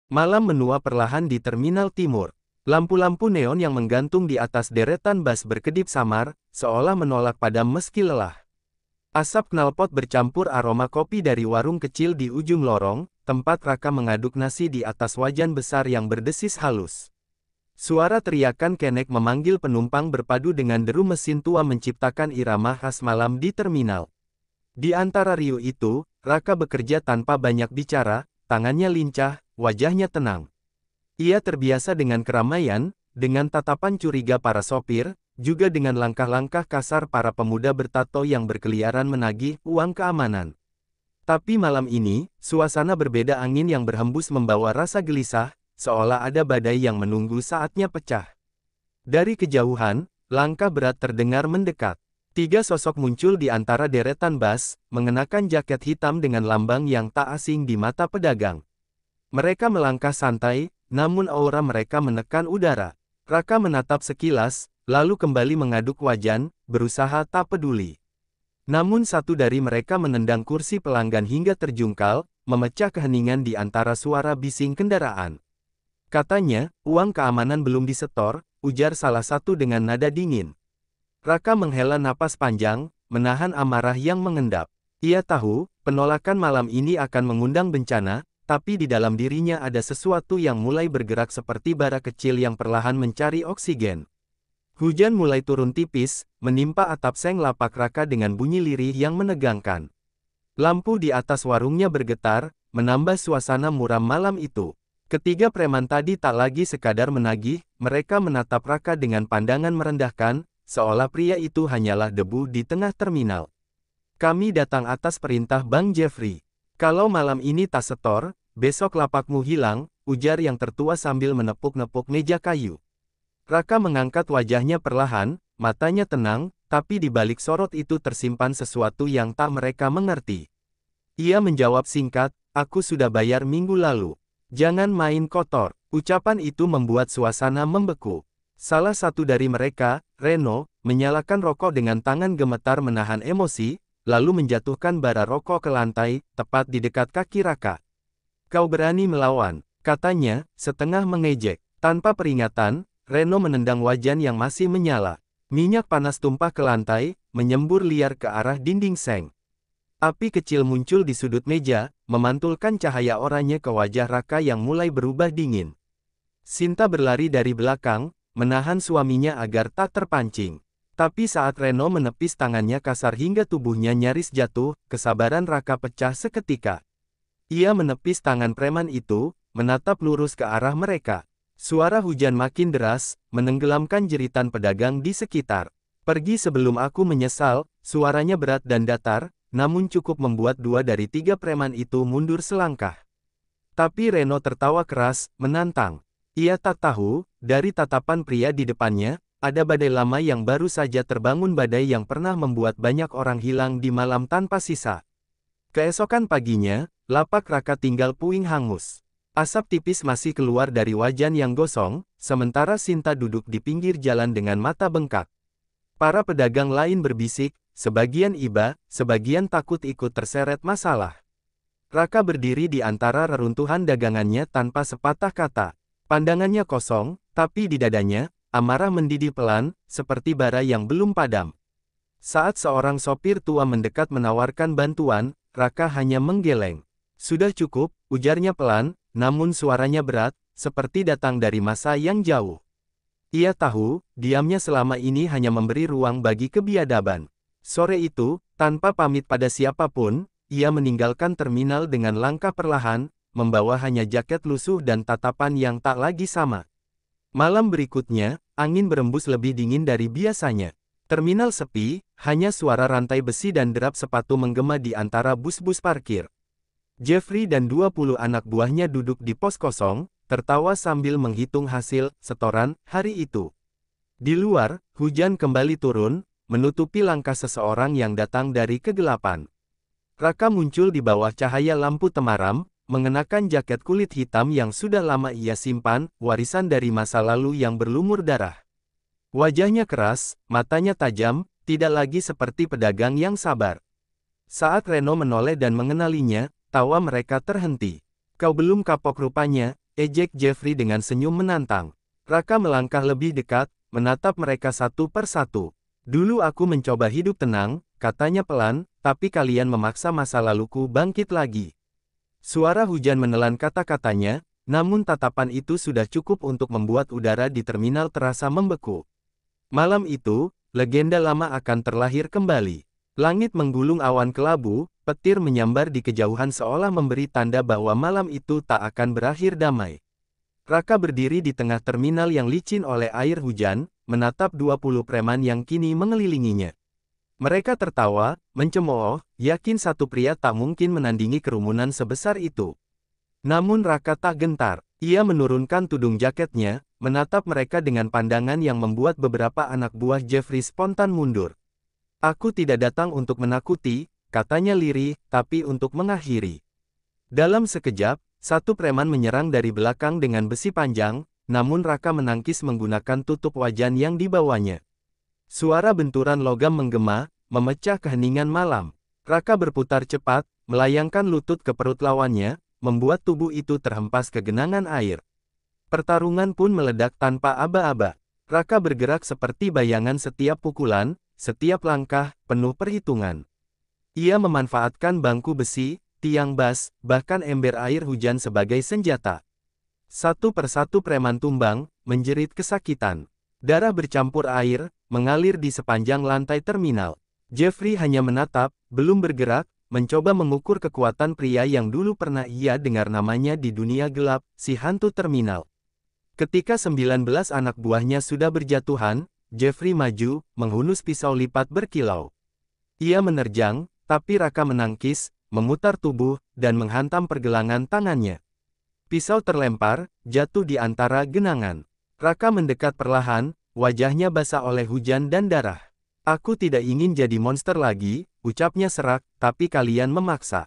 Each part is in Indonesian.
Malam menua perlahan di terminal timur. Lampu-lampu neon yang menggantung di atas deretan bus berkedip samar, seolah menolak padam meski lelah. Asap knalpot bercampur aroma kopi dari warung kecil di ujung lorong, tempat Raka mengaduk nasi di atas wajan besar yang berdesis halus. Suara teriakan kenek memanggil penumpang berpadu dengan deru mesin tua menciptakan irama khas malam di terminal. Di antara riuh itu, Raka bekerja tanpa banyak bicara, tangannya lincah, wajahnya tenang. Ia terbiasa dengan keramaian, dengan tatapan curiga para sopir, juga dengan langkah-langkah kasar para pemuda bertato yang berkeliaran menagih uang keamanan. Tapi malam ini, suasana berbeda, angin yang berhembus membawa rasa gelisah, seolah ada badai yang menunggu saatnya pecah. Dari kejauhan, langkah berat terdengar mendekat. 3 sosok muncul di antara deretan bus, mengenakan jaket hitam dengan lambang yang tak asing di mata pedagang. Mereka melangkah santai, namun aura mereka menekan udara. Raka menatap sekilas, lalu kembali mengaduk wajan, berusaha tak peduli. Namun satu dari mereka menendang kursi pelanggan hingga terjungkal, memecah keheningan di antara suara bising kendaraan. Katanya, uang keamanan belum disetor, ujar salah satu dengan nada dingin. Raka menghela napas panjang, menahan amarah yang mengendap. Ia tahu, penolakan malam ini akan mengundang bencana, tapi di dalam dirinya ada sesuatu yang mulai bergerak seperti bara kecil yang perlahan mencari oksigen. Hujan mulai turun tipis, menimpa atap seng lapak Raka dengan bunyi lirih yang menegangkan. Lampu di atas warungnya bergetar, menambah suasana muram malam itu. Ketiga preman tadi tak lagi sekadar menagih, mereka menatap Raka dengan pandangan merendahkan, seolah pria itu hanyalah debu di tengah terminal. Kami datang atas perintah Bang Jeffrey. Kalau malam ini tak setor, besok lapakmu hilang, ujar yang tertua sambil menepuk-nepuk meja kayu. Raka mengangkat wajahnya perlahan, matanya tenang, tapi di balik sorot itu tersimpan sesuatu yang tak mereka mengerti. Ia menjawab singkat, aku sudah bayar minggu lalu. Jangan main kotor. Ucapan itu membuat suasana membeku. Salah satu dari mereka, Reno, menyalakan rokok dengan tangan gemetar menahan emosi, lalu menjatuhkan bara rokok ke lantai, tepat di dekat kaki Raka. Kau berani melawan, katanya, setengah mengejek. Tanpa peringatan, Reno menendang wajan yang masih menyala. Minyak panas tumpah ke lantai, menyembur liar ke arah dinding seng. Api kecil muncul di sudut meja, memantulkan cahaya oranye ke wajah Raka yang mulai berubah dingin. Sinta berlari dari belakang, menahan suaminya agar tak terpancing. Tapi saat Reno menepis tangannya kasar hingga tubuhnya nyaris jatuh, kesabaran Raka pecah seketika. Ia menepis tangan preman itu, menatap lurus ke arah mereka. Suara hujan makin deras, menenggelamkan jeritan pedagang di sekitar. Pergi sebelum aku menyesal, suaranya berat dan datar, namun cukup membuat 2 dari 3 preman itu mundur selangkah. Tapi Reno tertawa keras, menantang. Ia tak tahu, dari tatapan pria di depannya, ada badai lama yang baru saja terbangun, badai yang pernah membuat banyak orang hilang di malam tanpa sisa. Keesokan paginya, lapak Raka tinggal puing hangus. Asap tipis masih keluar dari wajan yang gosong, sementara Sinta duduk di pinggir jalan dengan mata bengkak. Para pedagang lain berbisik, sebagian iba, sebagian takut ikut terseret masalah. Raka berdiri di antara reruntuhan dagangannya tanpa sepatah kata. Pandangannya kosong, tapi di dadanya, amarah mendidih pelan, seperti bara yang belum padam. Saat seorang sopir tua mendekat menawarkan bantuan, Raka hanya menggeleng. Sudah cukup, ujarnya pelan, namun suaranya berat, seperti datang dari masa yang jauh. Ia tahu, diamnya selama ini hanya memberi ruang bagi kebiadaban. Sore itu, tanpa pamit pada siapapun, ia meninggalkan terminal dengan langkah perlahan, membawa hanya jaket lusuh dan tatapan yang tak lagi sama. Malam berikutnya, angin berembus lebih dingin dari biasanya. Terminal sepi, hanya suara rantai besi dan derap sepatu menggema di antara bus-bus parkir. Jeffrey dan 20 anak buahnya duduk di pos kosong, tertawa sambil menghitung hasil setoran hari itu. Di luar, hujan kembali turun, menutupi langkah seseorang yang datang dari kegelapan. Raka muncul di bawah cahaya lampu temaram, mengenakan jaket kulit hitam yang sudah lama ia simpan, warisan dari masa lalu yang berlumur darah. Wajahnya keras, matanya tajam, tidak lagi seperti pedagang yang sabar. Saat Reno menoleh dan mengenalinya, tawa mereka terhenti. Kau belum kapok rupanya, ejek Jeffrey dengan senyum menantang. Raka melangkah lebih dekat, menatap mereka satu per satu. Dulu aku mencoba hidup tenang, katanya pelan, tapi kalian memaksa masa laluku bangkit lagi. Suara hujan menelan kata-katanya, namun tatapan itu sudah cukup untuk membuat udara di terminal terasa membeku. Malam itu, legenda lama akan terlahir kembali. Langit menggulung awan kelabu, petir menyambar di kejauhan seolah memberi tanda bahwa malam itu tak akan berakhir damai. Raka berdiri di tengah terminal yang licin oleh air hujan, menatap 20 preman yang kini mengelilinginya. Mereka tertawa, mencemooh, yakin satu pria tak mungkin menandingi kerumunan sebesar itu. Namun Raka tak gentar. Ia menurunkan tudung jaketnya, menatap mereka dengan pandangan yang membuat beberapa anak buah Jeffrey spontan mundur. Aku tidak datang untuk menakuti, katanya lirih, tapi untuk mengakhiri. Dalam sekejap, satu preman menyerang dari belakang dengan besi panjang, namun Raka menangkis menggunakan tutup wajan yang dibawanya. Suara benturan logam menggema, memecah keheningan malam. Raka berputar cepat, melayangkan lutut ke perut lawannya, membuat tubuh itu terhempas ke genangan air. Pertarungan pun meledak tanpa aba-aba. Raka bergerak seperti bayangan setiap pukulan, setiap langkah, penuh perhitungan. Ia memanfaatkan bangku besi, tiang bas, bahkan ember air hujan sebagai senjata. Satu persatu preman tumbang, menjerit kesakitan. Darah bercampur air, mengalir di sepanjang lantai terminal. Jeffrey hanya menatap, belum bergerak, mencoba mengukur kekuatan pria yang dulu pernah ia dengar namanya di dunia gelap, si hantu terminal. Ketika 19 anak buahnya sudah berjatuhan, Jeffrey maju, menghunus pisau lipat berkilau. Ia menerjang, tapi Raka menangkis, memutar tubuh, dan menghantam pergelangan tangannya. Pisau terlempar, jatuh di antara genangan. Raka mendekat perlahan, wajahnya basah oleh hujan dan darah. Aku tidak ingin jadi monster lagi, ucapnya serak, tapi kalian memaksa.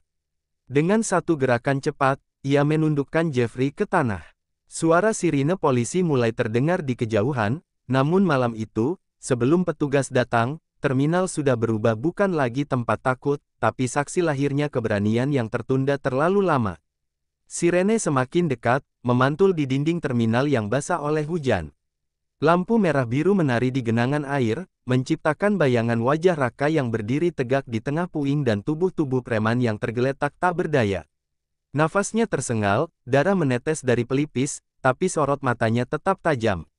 Dengan satu gerakan cepat, ia menundukkan Jeffrey ke tanah. Suara sirine polisi mulai terdengar di kejauhan, namun malam itu, sebelum petugas datang, terminal sudah berubah bukan lagi tempat takut, tapi saksi lahirnya keberanian yang tertunda terlalu lama. Sirene semakin dekat, memantul di dinding terminal yang basah oleh hujan. Lampu merah biru menari di genangan air, menciptakan bayangan wajah Raka yang berdiri tegak di tengah puing dan tubuh-tubuh preman yang tergeletak tak berdaya. Nafasnya tersengal, darah menetes dari pelipis, tapi sorot matanya tetap tajam.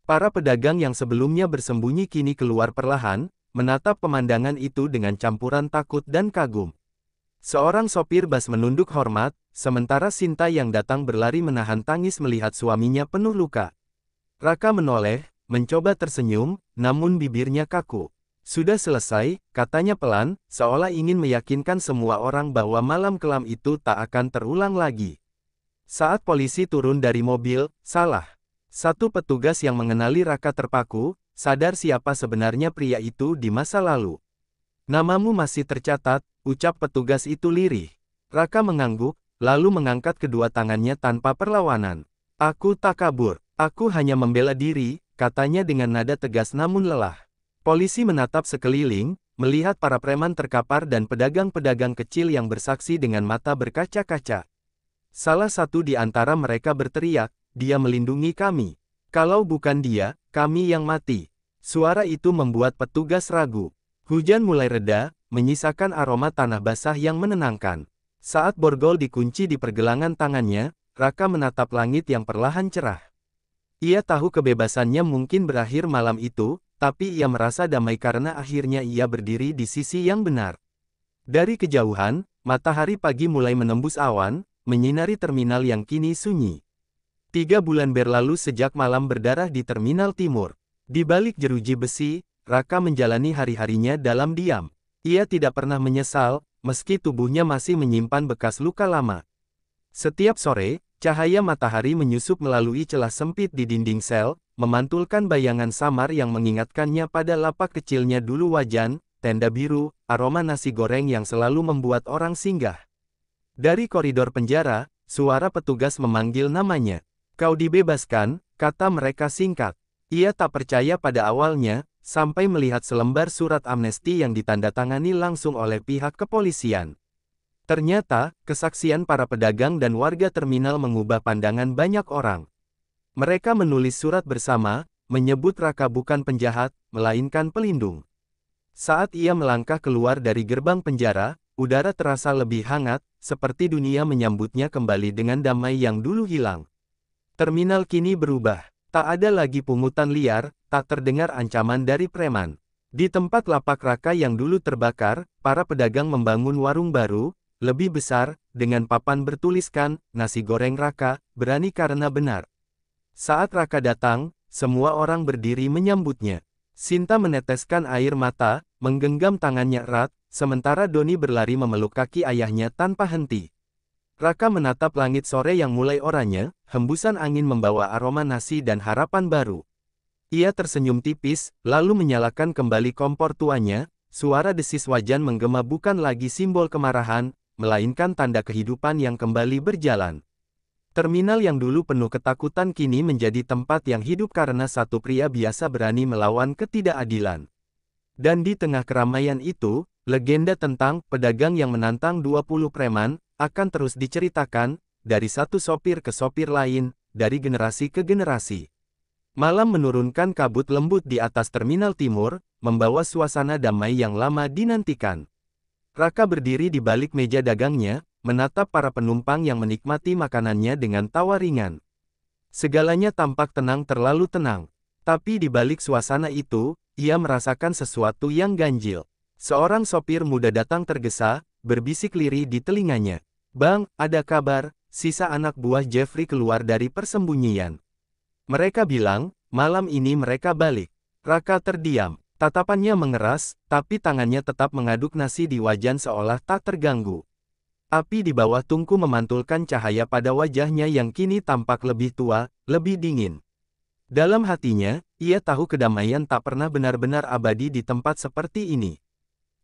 Para pedagang yang sebelumnya bersembunyi kini keluar perlahan, menatap pemandangan itu dengan campuran takut dan kagum. Seorang sopir bas menunduk hormat, sementara Sinta yang datang berlari menahan tangis melihat suaminya penuh luka. Raka menoleh, mencoba tersenyum, namun bibirnya kaku. Sudah selesai, katanya pelan, seolah ingin meyakinkan semua orang bahwa malam kelam itu tak akan terulang lagi. Saat polisi turun dari mobil, salah satu petugas yang mengenali Raka terpaku, sadar siapa sebenarnya pria itu di masa lalu. Namamu masih tercatat, ucap petugas itu lirih. Raka mengangguk, lalu mengangkat kedua tangannya tanpa perlawanan. Aku tak kabur, aku hanya membela diri, katanya dengan nada tegas namun lelah. Polisi menatap sekeliling, melihat para preman terkapar dan pedagang-pedagang kecil yang bersaksi dengan mata berkaca-kaca. Salah satu di antara mereka berteriak, dia melindungi kami. Kalau bukan dia, kami yang mati. Suara itu membuat petugas ragu. Hujan mulai reda, menyisakan aroma tanah basah yang menenangkan. Saat borgol dikunci di pergelangan tangannya, Raka menatap langit yang perlahan cerah. Ia tahu kebebasannya mungkin berakhir malam itu, tapi ia merasa damai karena akhirnya ia berdiri di sisi yang benar. Dari kejauhan, matahari pagi mulai menembus awan, menyinari terminal yang kini sunyi. 3 bulan berlalu sejak malam berdarah di terminal timur. Di balik jeruji besi, Raka menjalani hari-harinya dalam diam. Ia tidak pernah menyesal, meski tubuhnya masih menyimpan bekas luka lama. Setiap sore, cahaya matahari menyusup melalui celah sempit di dinding sel, memantulkan bayangan samar yang mengingatkannya pada lapak kecilnya dulu wajan, tenda biru, aroma nasi goreng yang selalu membuat orang singgah. Dari koridor penjara, suara petugas memanggil namanya. Kau dibebaskan, kata mereka singkat. Ia tak percaya pada awalnya, sampai melihat selembar surat amnesti yang ditandatangani langsung oleh pihak kepolisian. Ternyata, kesaksian para pedagang dan warga terminal mengubah pandangan banyak orang. Mereka menulis surat bersama, menyebut Raka bukan penjahat, melainkan pelindung. Saat ia melangkah keluar dari gerbang penjara, udara terasa lebih hangat, seperti dunia menyambutnya kembali dengan damai yang dulu hilang. Terminal kini berubah. Tak ada lagi pungutan liar, tak terdengar ancaman dari preman. Di tempat lapak Raka yang dulu terbakar, para pedagang membangun warung baru, lebih besar, dengan papan bertuliskan, "Nasi goreng Raka, berani karena benar." Saat Raka datang, semua orang berdiri menyambutnya. Sinta meneteskan air mata, menggenggam tangannya erat, sementara Doni berlari memeluk kaki ayahnya tanpa henti. Raka menatap langit sore yang mulai oranye, hembusan angin membawa aroma nasi dan harapan baru. Ia tersenyum tipis, lalu menyalakan kembali kompor tuanya, suara desis wajan menggema bukan lagi simbol kemarahan, melainkan tanda kehidupan yang kembali berjalan. Terminal yang dulu penuh ketakutan kini menjadi tempat yang hidup karena satu pria biasa berani melawan ketidakadilan. Dan di tengah keramaian itu, legenda tentang pedagang yang menantang 20 preman akan terus diceritakan, dari satu sopir ke sopir lain, dari generasi ke generasi. Malam menurunkan kabut lembut di atas Terminal Timur, membawa suasana damai yang lama dinantikan. Raka berdiri di balik meja dagangnya, menatap para penumpang yang menikmati makanannya dengan tawa ringan. Segalanya tampak tenang, terlalu tenang. Tapi di balik suasana itu, ia merasakan sesuatu yang ganjil. Seorang sopir muda datang tergesa, berbisik lirih di telinganya. "Bang, ada kabar," sisa anak buah Jeffrey keluar dari persembunyian. Mereka bilang, malam ini mereka balik. Raka terdiam. Tatapannya mengeras, tapi tangannya tetap mengaduk nasi di wajan seolah tak terganggu. Api di bawah tungku memantulkan cahaya pada wajahnya yang kini tampak lebih tua, lebih dingin. Dalam hatinya, ia tahu kedamaian tak pernah benar-benar abadi di tempat seperti ini.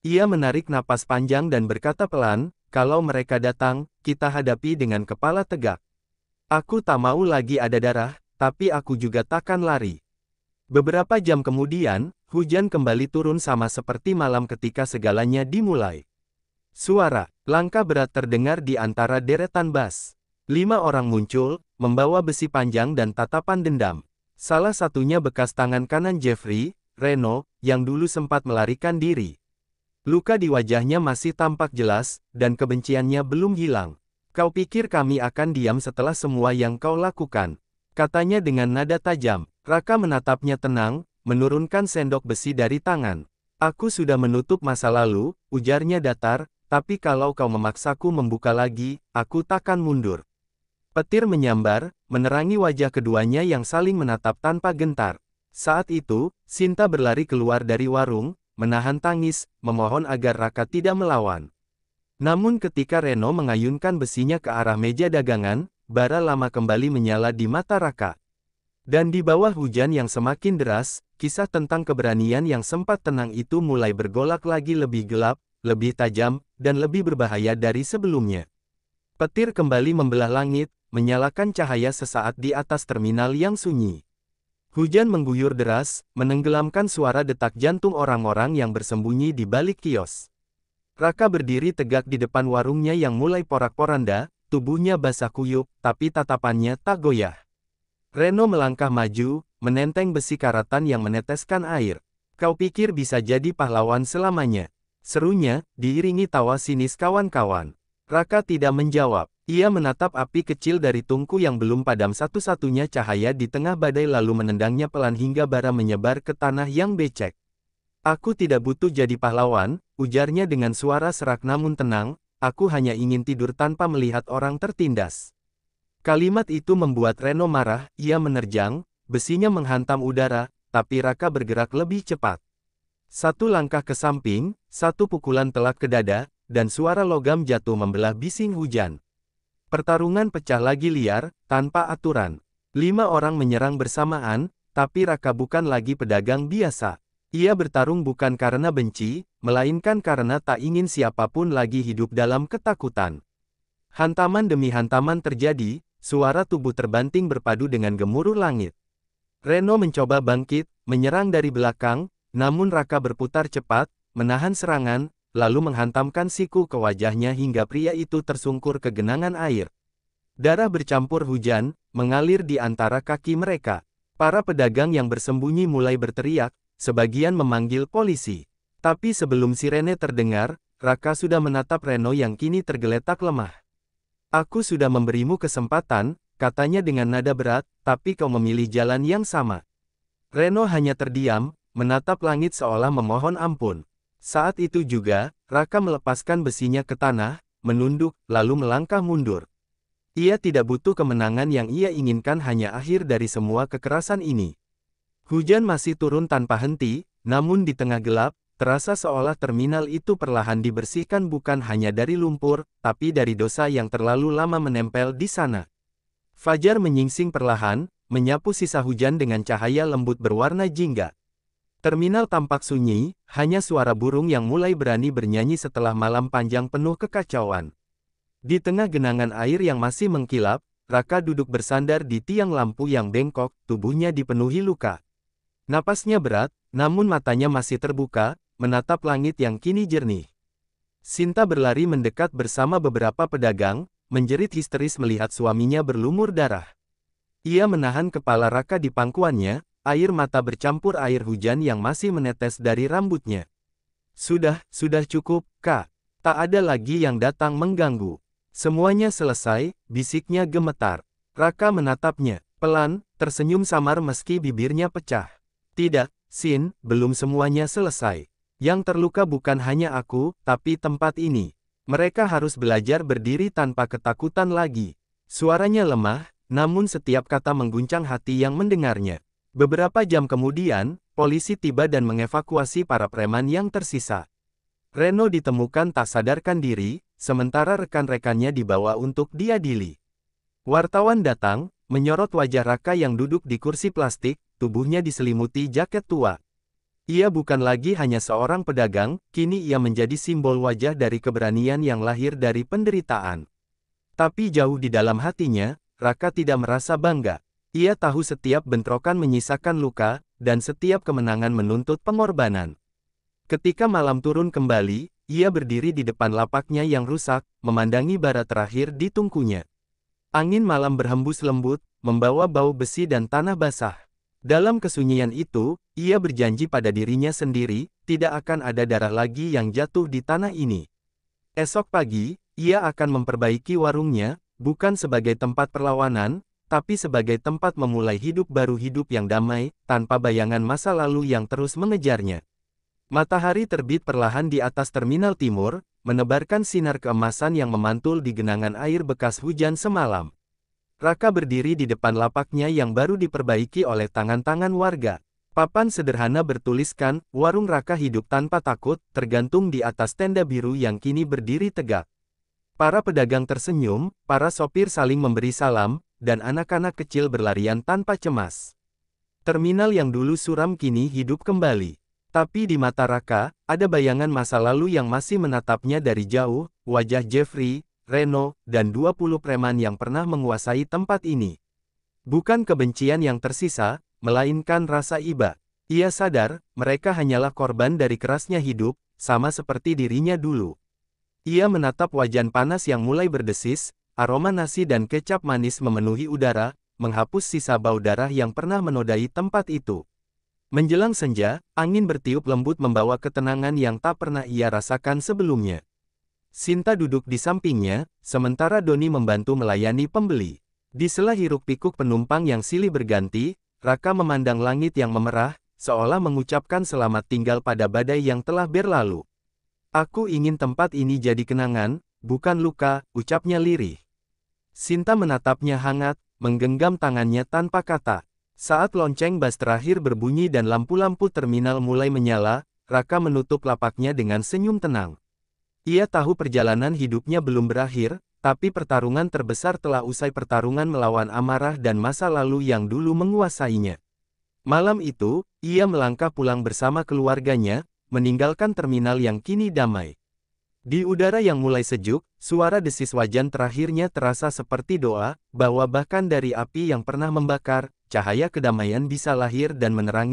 Ia menarik napas panjang dan berkata pelan, "Kalau mereka datang, kita hadapi dengan kepala tegak. Aku tak mau lagi ada darah, tapi aku juga takkan lari." Beberapa jam kemudian, hujan kembali turun sama seperti malam ketika segalanya dimulai. Suara langkah berat terdengar di antara deretan bas. 5 orang muncul, membawa besi panjang dan tatapan dendam. Salah satunya bekas tangan kanan Jeffrey, Reno, yang dulu sempat melarikan diri. Luka di wajahnya masih tampak jelas, dan kebenciannya belum hilang. "Kau pikir kami akan diam setelah semua yang kau lakukan?" katanya dengan nada tajam. Raka menatapnya tenang, menurunkan sendok besi dari tangan. "Aku sudah menutup masa lalu," ujarnya datar, "tapi kalau kau memaksaku membuka lagi, aku takkan mundur." Petir menyambar, menerangi wajah keduanya yang saling menatap tanpa gentar. Saat itu, Sinta berlari keluar dari warung, menahan tangis, memohon agar Raka tidak melawan. Namun ketika Reno mengayunkan besinya ke arah meja dagangan, bara lama kembali menyala di mata Raka. Dan di bawah hujan yang semakin deras, kisah tentang keberanian yang sempat tenang itu mulai bergolak lagi, lebih gelap, lebih tajam, dan lebih berbahaya dari sebelumnya. Petir kembali membelah langit, menyalakan cahaya sesaat di atas terminal yang sunyi. Hujan mengguyur deras, menenggelamkan suara detak jantung orang-orang yang bersembunyi di balik kios. Raka berdiri tegak di depan warungnya yang mulai porak-poranda, tubuhnya basah kuyup, tapi tatapannya tak goyah. Reno melangkah maju, menenteng besi karatan yang meneteskan air. "Kau pikir bisa jadi pahlawan selamanya?" serunya, diiringi tawa sinis kawan-kawan. Raka tidak menjawab. Ia menatap api kecil dari tungku yang belum padam, satu-satunya cahaya di tengah badai, lalu menendangnya pelan hingga bara menyebar ke tanah yang becek. "Aku tidak butuh jadi pahlawan," ujarnya dengan suara serak namun tenang, "aku hanya ingin tidur tanpa melihat orang tertindas." Kalimat itu membuat Reno marah, ia menerjang, besinya menghantam udara, tapi Raka bergerak lebih cepat. Satu langkah ke samping, satu pukulan telak ke dada, dan suara logam jatuh membelah bising hujan. Pertarungan pecah lagi liar, tanpa aturan. 5 orang menyerang bersamaan, tapi Raka bukan lagi pedagang biasa. Ia bertarung bukan karena benci, melainkan karena tak ingin siapapun lagi hidup dalam ketakutan. Hantaman demi hantaman terjadi, suara tubuh terbanting berpadu dengan gemuruh langit. Reno mencoba bangkit, menyerang dari belakang, namun Raka berputar cepat, menahan serangan, lalu menghantamkan siku ke wajahnya hingga pria itu tersungkur ke genangan air. Darah bercampur hujan, mengalir di antara kaki mereka. Para pedagang yang bersembunyi mulai berteriak, sebagian memanggil polisi. Tapi sebelum sirene terdengar, Raka sudah menatap Reno yang kini tergeletak lemah. "Aku sudah memberimu kesempatan," katanya dengan nada berat, "tapi kau memilih jalan yang sama." Reno hanya terdiam, menatap langit seolah memohon ampun. Saat itu juga, Raka melepaskan besinya ke tanah, menunduk, lalu melangkah mundur. Ia tidak butuh kemenangan yang ia inginkan, hanya akhir dari semua kekerasan ini. Hujan masih turun tanpa henti, namun di tengah gelap, terasa seolah terminal itu perlahan dibersihkan bukan hanya dari lumpur, tapi dari dosa yang terlalu lama menempel di sana. Fajar menyingsing perlahan, menyapu sisa hujan dengan cahaya lembut berwarna jingga. Terminal tampak sunyi, hanya suara burung yang mulai berani bernyanyi setelah malam panjang penuh kekacauan. Di tengah genangan air yang masih mengkilap, Raka duduk bersandar di tiang lampu yang bengkok, tubuhnya dipenuhi luka. Napasnya berat, namun matanya masih terbuka, menatap langit yang kini jernih. Sinta berlari mendekat bersama beberapa pedagang, menjerit histeris melihat suaminya berlumur darah. Ia menahan kepala Raka di pangkuannya, air mata bercampur air hujan yang masih menetes dari rambutnya. Sudah cukup, Kak. Tak ada lagi yang datang mengganggu. Semuanya selesai," bisiknya gemetar. Raka menatapnya, pelan, tersenyum samar meski bibirnya pecah. "Tidak, Sin, belum semuanya selesai. Yang terluka bukan hanya aku, tapi tempat ini. Mereka harus belajar berdiri tanpa ketakutan lagi." Suaranya lemah, namun setiap kata mengguncang hati yang mendengarnya. Beberapa jam kemudian, polisi tiba dan mengevakuasi para preman yang tersisa. Reno ditemukan tak sadarkan diri, sementara rekan-rekannya dibawa untuk diadili. Wartawan datang, menyorot wajah Raka yang duduk di kursi plastik, tubuhnya diselimuti jaket tua. Ia bukan lagi hanya seorang pedagang, kini ia menjadi simbol wajah dari keberanian yang lahir dari penderitaan. Tapi jauh di dalam hatinya, Raka tidak merasa bangga. Ia tahu setiap bentrokan menyisakan luka, dan setiap kemenangan menuntut pengorbanan. Ketika malam turun kembali, ia berdiri di depan lapaknya yang rusak, memandangi bara terakhir di tungkunya. Angin malam berhembus lembut, membawa bau besi dan tanah basah. Dalam kesunyian itu, ia berjanji pada dirinya sendiri, tidak akan ada darah lagi yang jatuh di tanah ini. Esok pagi, ia akan memperbaiki warungnya, bukan sebagai tempat perlawanan, tapi sebagai tempat memulai hidup baru, hidup yang damai, tanpa bayangan masa lalu yang terus mengejarnya. Matahari terbit perlahan di atas terminal timur, menebarkan sinar keemasan yang memantul di genangan air bekas hujan semalam. Raka berdiri di depan lapaknya yang baru diperbaiki oleh tangan-tangan warga. Papan sederhana bertuliskan, "Warung Raka hidup tanpa takut," tergantung di atas tenda biru yang kini berdiri tegak. Para pedagang tersenyum, para sopir saling memberi salam, dan anak-anak kecil berlarian tanpa cemas. Terminal yang dulu suram kini hidup kembali. Tapi di mata Raka, ada bayangan masa lalu yang masih menatapnya dari jauh, wajah Jeffrey, Reno, dan 20 preman yang pernah menguasai tempat ini. Bukan kebencian yang tersisa, melainkan rasa iba. Ia sadar, mereka hanyalah korban dari kerasnya hidup, sama seperti dirinya dulu. Ia menatap wajan panas yang mulai berdesis, aroma nasi dan kecap manis memenuhi udara, menghapus sisa bau darah yang pernah menodai tempat itu. Menjelang senja, angin bertiup lembut membawa ketenangan yang tak pernah ia rasakan sebelumnya. Sinta duduk di sampingnya, sementara Doni membantu melayani pembeli. Di sela hiruk-pikuk penumpang yang silih berganti, Raka memandang langit yang memerah, seolah mengucapkan selamat tinggal pada badai yang telah berlalu. "Aku ingin tempat ini jadi kenangan, bukan luka," ucapnya lirih. Sinta menatapnya hangat, menggenggam tangannya tanpa kata. Saat lonceng bas terakhir berbunyi dan lampu-lampu terminal mulai menyala, Raka menutup lapaknya dengan senyum tenang. Ia tahu perjalanan hidupnya belum berakhir, tapi pertarungan terbesar telah usai, pertarungan melawan amarah dan masa lalu yang dulu menguasainya. Malam itu, ia melangkah pulang bersama keluarganya, meninggalkan terminal yang kini damai. Di udara yang mulai sejuk, suara desis wajan terakhirnya terasa seperti doa, bahwa bahkan dari api yang pernah membakar, cahaya kedamaian bisa lahir dan menerangi